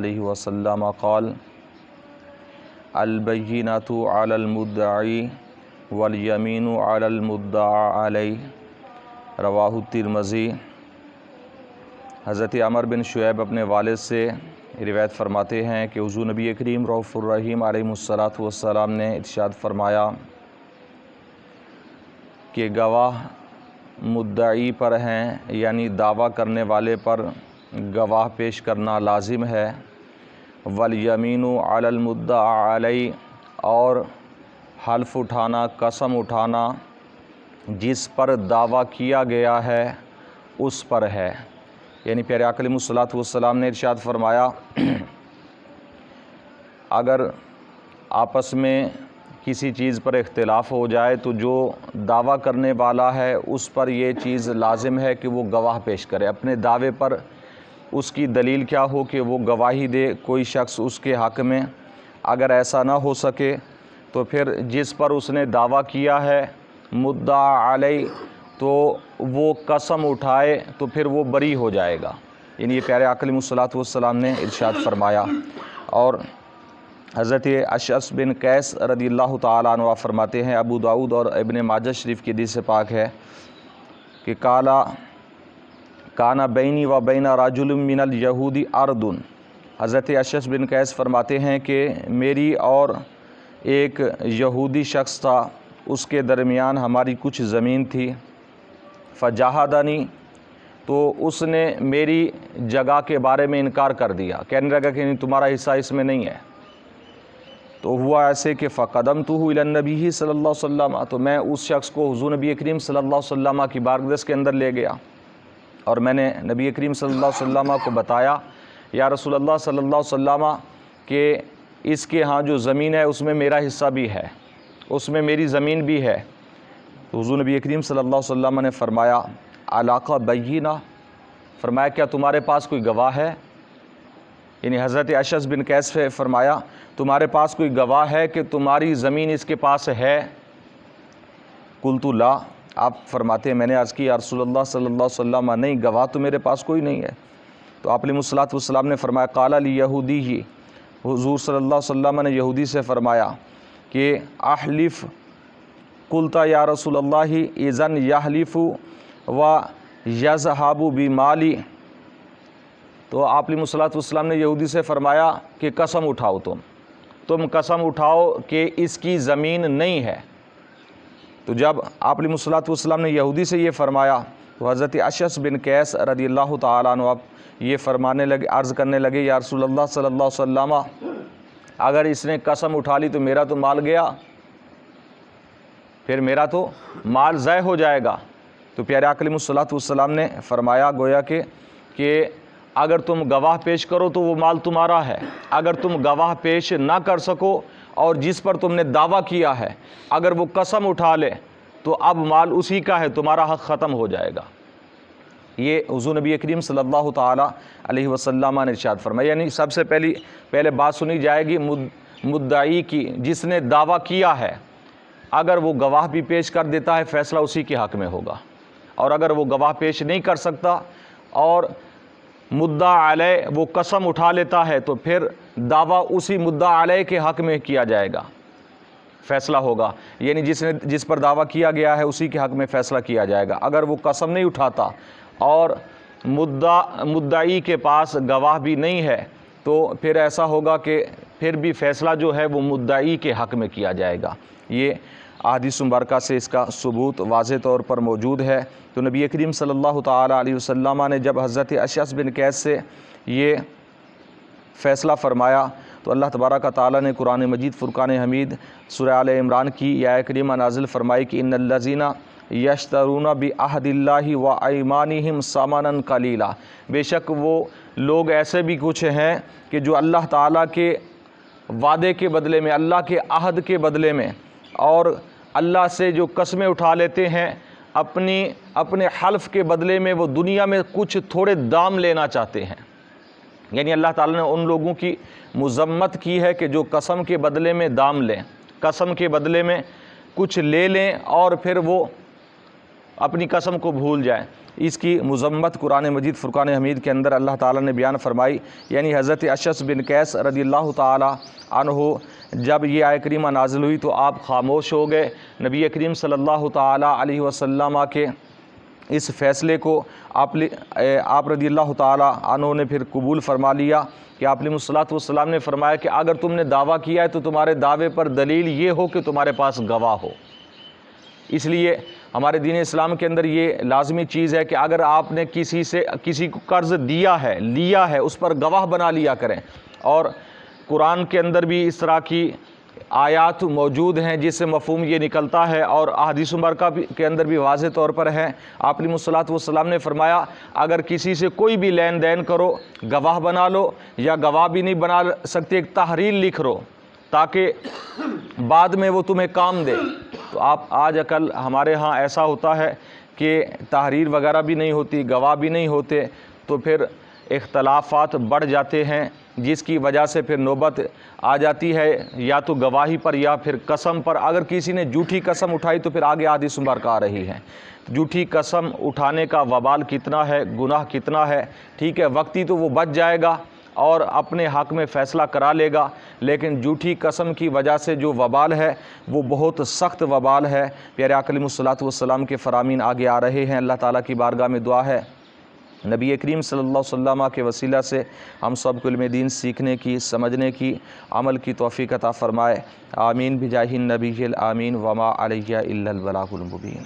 علیہ وسلم قال البینۃ علی المدعی والیمین علی المدعی علیہ، رواہ الترمذی۔ حضرت عمر بن شعیب اپنے والد سے روایت فرماتے ہیں کہ حضور نبی کریم رؤوف الرحیم علیہ الصلاۃ والسلام نے ارشاد فرمایا کہ گواہ مدعی پر ہیں، یعنی دعویٰ کرنے والے پر گواہ پیش کرنا لازم ہے، والیمین علی المدعی علیہ، اور حلف اٹھانا، قسم اٹھانا جس پر دعویٰ کیا گیا ہے اس پر ہے۔ یعنی پیارے آقا علیہ الصلوۃ والسلام نے ارشاد فرمایا اگر آپس میں کسی چیز پر اختلاف ہو جائے تو جو دعویٰ کرنے والا ہے اس پر یہ چیز لازم ہے کہ وہ گواہ پیش کرے، اپنے دعوے پر اس کی دلیل کیا ہو کہ وہ گواہی دے کوئی شخص اس کے حق میں۔ اگر ایسا نہ ہو سکے تو پھر جس پر اس نے دعویٰ کیا ہے مدعا علیہ تو وہ قسم اٹھائے تو پھر وہ بری ہو جائے گا۔ یعنی یہ پیارے آقا علیہ الصلوۃ والسلام نے ارشاد فرمایا۔ اور حضرت اشعث بن قیس رضی اللہ تعالیٰ عنہ فرماتے ہیں، ابو داؤد اور ابن ماجہ شریف کی حدیث پاک ہے کہ کانا بینی و بین رجل من الیہود ارض۔ حضرت اشعث بن قیس فرماتے ہیں کہ میری اور ایک یہودی شخص تھا، اس کے درمیان ہماری کچھ زمین تھی، فجاہدنی، تو اس نے میری جگہ کے بارے میں انکار کر دیا، کہنے لگا کہ تمہارا حصہ اس میں نہیں ہے۔ تو ہوا ایسے کہ فقدمتہ الی النبی صلی اللہ علیہ وسلم، تو میں اس شخص کو حضور نبی کریم صلی اللہ علیہ وسلم کی بارگاہ کے اندر لے گیا اور میں نے نبی کریم صلی اللہ علیہ وسلم کو بتایا، یا رسول اللہ صلی اللہ علیہ وسلم کہ اس کے ہاں جو زمین ہے اس میں میرا حصہ بھی ہے، اس میں میری زمین بھی ہے۔ تو حضور نبی کریم صلی اللہ علیہ وسلم نے فرمایا علاقہ بینہ، فرمایا کیا تمہارے پاس کوئی گواہ ہے؟ یعنی حضرت اشعث بن قیس سے فرمایا تمہارے پاس کوئی گواہ ہے کہ تمہاری زمین اس کے پاس ہے؟ قلت لا، آپ فرماتے ہیں میں نے عرض کی یا رسول اللہ صلی اللہ علیہ وسلم نہیں، گواہ تو میرے پاس کوئی نہیں ہے۔ تو آپ علیہ الصلوۃ والسلام نے فرمایا قال لیہودی ہی، حضور صلی اللہ علیہ وسلم نے یہودی سے فرمایا کہ احلف، قلت یا رسول اللہ اذن یحلف و یذهب بمالی، تو آپ علیہ الصلوۃ والسلام نے یہودی سے فرمایا کہ قسم اٹھاؤ، تم قسم اٹھاؤ کہ اس کی زمین نہیں ہے۔ تو جب آپ علیہ الصلوۃ والسلام نے یہودی سے یہ فرمایا تو حضرت اشعث بن قیس رضی اللہ تعالیٰ عنہ یہ فرمانے لگے، عرض کرنے لگے یا رسول اللہ صلی اللہ علیہ وسلم اگر اس نے قسم اٹھا لی تو میرا تو مال گیا، پھر میرا تو مال ضائع ہو جائے گا۔ تو پیارے آقا علیہ الصلوۃ والسلام نے فرمایا گویا کہ اگر تم گواہ پیش کرو تو وہ مال تمہارا ہے، اگر تم گواہ پیش نہ کر سکو اور جس پر تم نے دعویٰ کیا ہے اگر وہ قسم اٹھا لے تو اب مال اسی کا ہے، تمہارا حق ختم ہو جائے گا۔ یہ حضور نبی کریم صلی اللہ تعالیٰ علیہ وسلم نے ارشاد فرمایا۔ یعنی سب سے پہلے بات سنی جائے گی مدعی کی، جس نے دعویٰ کیا ہے، اگر وہ گواہ بھی پیش کر دیتا ہے فیصلہ اسی کے حق میں ہوگا، اور اگر وہ گواہ پیش نہیں کر سکتا اور مدعا علیہ وہ قسم اٹھا لیتا ہے تو پھر دعویٰ اسی مدعا علیہ کے حق میں کیا جائے گا، فیصلہ ہوگا۔ یعنی جس پر دعویٰ کیا گیا ہے اسی کے حق میں فیصلہ کیا جائے گا۔ اگر وہ قسم نہیں اٹھاتا اور مدعی کے پاس گواہ بھی نہیں ہے تو پھر ایسا ہوگا کہ پھر بھی فیصلہ جو ہے وہ مدعی کے حق میں کیا جائے گا۔ یہ احادیث مبارکہ سے اس کا ثبوت واضح طور پر موجود ہے۔ تو نبی کریم صلی اللہ تعالیٰ علیہ وسلم نے جب حضرت اشعث بن قیس سے یہ فیصلہ فرمایا تو اللہ تبارک تعالیٰ نے قرآن مجید فرقان حمید سورہ آل عمران کی یہ آیت کریمہ نازل فرمائی کہ ان الذین یشترون بعہد اللہ وایمانہم ثمنا قلیلا، بے شک وہ لوگ ایسے بھی کچھ ہیں کہ جو اللہ تعالیٰ کے وعدے کے بدلے میں، اللہ کے عہد کے بدلے میں اور اللہ سے جو قسمیں اٹھا لیتے ہیں اپنے حلف کے بدلے میں وہ دنیا میں کچھ تھوڑے دام لینا چاہتے ہیں۔ یعنی اللہ تعالیٰ نے ان لوگوں کی مذمت کی ہے کہ جو قسم کے بدلے میں دام لیں، قسم کے بدلے میں کچھ لے لیں اور پھر وہ اپنی قسم کو بھول جائیں۔ اس کی مذمت قرآن مجید فرقان حمید کے اندر اللہ تعالیٰ نے بیان فرمائی، یعنی حضرت اشعث بن قیس رضی اللہ تعالیٰ عنہ جب یہ آیت کریمہ نازل ہوئی تو آپ خاموش ہو گئے۔ نبی کریم صلی اللہ تعالیٰ علیہ وسلم کے اس فیصلے کو آپ رضی اللہ تعالیٰ عنہ نے پھر قبول فرما لیا کہ آپ علیہ الصلوۃ والسلام نے فرمایا کہ اگر تم نے دعویٰ کیا ہے تو تمہارے دعوے پر دلیل یہ ہو کہ تمہارے پاس گواہ ہو۔ اس لیے ہمارے دین اسلام کے اندر یہ لازمی چیز ہے کہ اگر آپ نے کسی کو قرض لیا ہے اس پر گواہ بنا لیا کریں۔ اور قرآن کے اندر بھی اس طرح کی آیات موجود ہیں جس سے مفہوم یہ نکلتا ہے، اور احادیث مبارکہ کے اندر بھی واضح طور پر ہے۔ آپ علیہ الصلوۃ والسلام نے فرمایا اگر کسی سے کوئی بھی لین دین کرو گواہ بنا لو، یا گواہ بھی نہیں بنا سکتے ایک تحریر لکھ لو تاکہ بعد میں وہ تمہیں کام دے۔ تو آج کل ہمارے ہاں ایسا ہوتا ہے کہ تحریر وغیرہ بھی نہیں ہوتی، گواہ بھی نہیں ہوتے، تو پھر اختلافات بڑھ جاتے ہیں، جس کی وجہ سے پھر نوبت آ جاتی ہے یا تو گواہی پر یا پھر قسم پر۔ اگر کسی نے جھوٹی قسم اٹھائی تو پھر آگے حدیث مبارکہ آ رہی ہے۔ جھوٹی قسم اٹھانے کا وبال کتنا ہے، گناہ کتنا ہے، ٹھیک ہے، وقتی تو وہ بچ جائے گا اور اپنے حق میں فیصلہ کرا لے گا، لیکن جھوٹی قسم کی وجہ سے جو وبال ہے وہ بہت سخت وبال ہے۔ پیارے آقا علیہ الصلوۃ والسلام کے فرامین آگے آ رہے ہیں۔ اللہ تعالیٰ کی بارگاہ میں دعا ہے نبی کریم صلی اللہ علیہ وسلم کے وسیلہ سے ہم سب کو علم دین سیکھنے کی، سمجھنے کی، عمل کی توفیق عطا فرمائے۔ آمین بجاہ النبی الامین وما علیہ الا البلاغ المبین۔